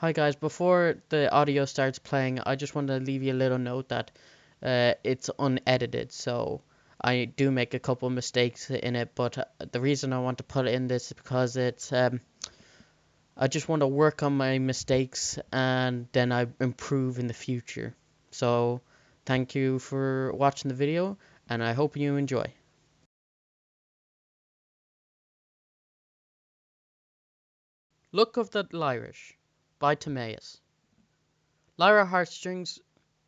Hi guys, before the audio starts playing, I just want to leave you a little note that it's unedited, so I do make a couple mistakes in it, but the reason I want to put it in this is because I just want to work on my mistakes and then I improve in the future. So thank you for watching the video and I hope you enjoy. Look of the Lyrish by Timaeus. Lyra Heartstrings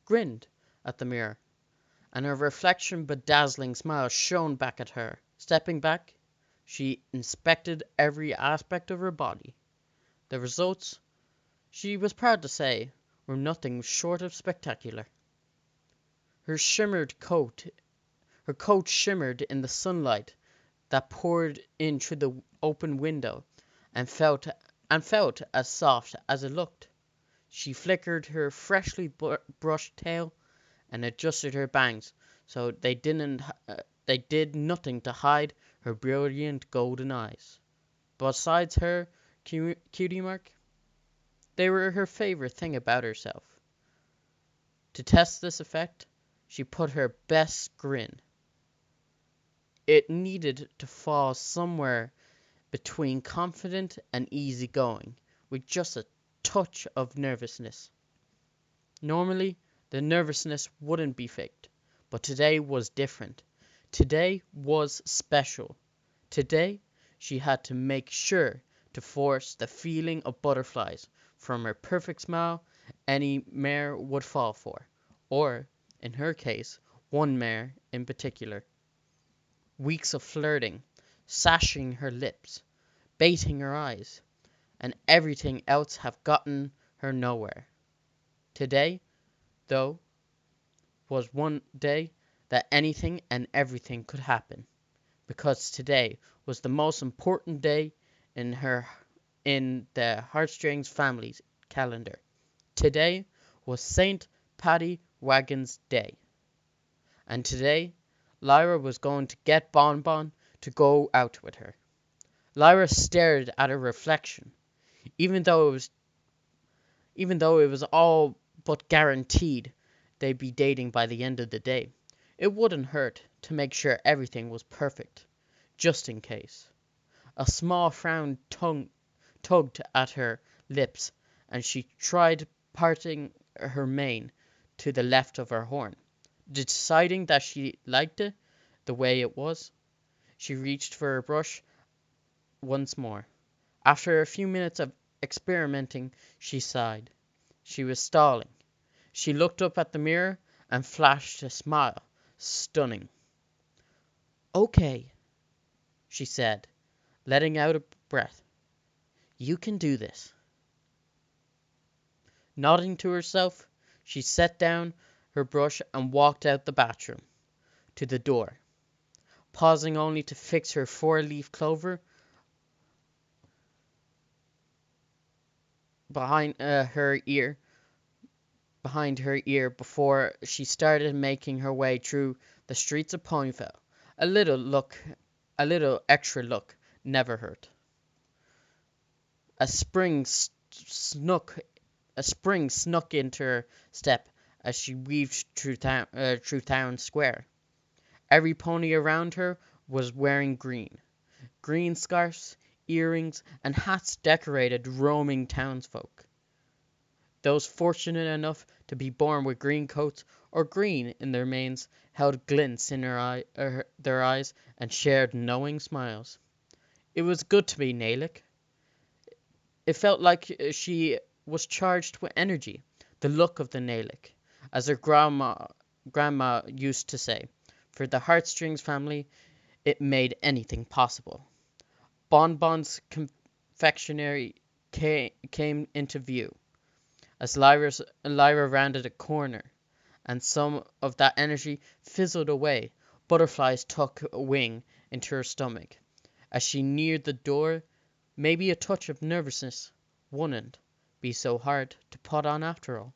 grinned at the mirror, and her reflection bedazzling smile shone back at her. Stepping back, she inspected every aspect of her body. The results, she was proud to say, were nothing short of spectacular. Her her coat shimmered in the sunlight that poured in through the open window and felt as soft as it looked. She flickered her freshly brushed tail and adjusted her bangs so they did nothing to hide her brilliant golden eyes. Besides her cutie mark, they were her favorite thing about herself. To test this effect, she put her best grin. It needed to fall somewhere between confident and easygoing, with just a touch of nervousness. Normally, the nervousness wouldn't be faked, but today was different. Today was special. Today, she had to make sure to force the feeling of butterflies from her perfect smile any mare would fall for, or, in her case, one mare in particular. Weeks of flirting, sashing her lips, baiting her eyes, and everything else have gotten her nowhere. Today, though, was one day that anything and everything could happen, because today was the most important day in the Heartstrings family's calendar. Today was Saint Paddy Wagon's Day, and today Lyra was going to get Bonbon to go out with her. Lyra stared at her reflection, even though it was all but guaranteed they'd be dating by the end of the day. It wouldn't hurt to make sure everything was perfect, just in case. A small frown tugged at her lips, and she tried parting her mane to the left of her horn. Deciding that she liked it the way it was, she reached for a brush once more. After a few minutes of experimenting, she sighed. She was stalling. She looked up at the mirror and flashed a smile. Stunning. "Okay," she said, letting out a breath. "You can do this." Nodding to herself, she set down her brush and walked out the bathroom to the door, pausing only to fix her four-leaf clover behind her ear before she started making her way through the streets of Ponyville. A little extra look never hurt. A snuck into her step as she weaved through town square. Every pony around her was wearing green scarves, earrings, and hats decorated roaming townsfolk. Those fortunate enough to be born with green coats or green in their manes held glints in their eyes and shared knowing smiles. It was good to be Nalic. It felt like she was charged with energy, the look of the Nalic, as her grandma used to say. For the Heartstrings family, it made anything possible. Bonbon's confectionery came into view as Lyra rounded a corner, and some of that energy fizzled away. Butterflies took wing into her stomach. As she neared the door, maybe a touch of nervousness wouldn't be so hard to put on after all.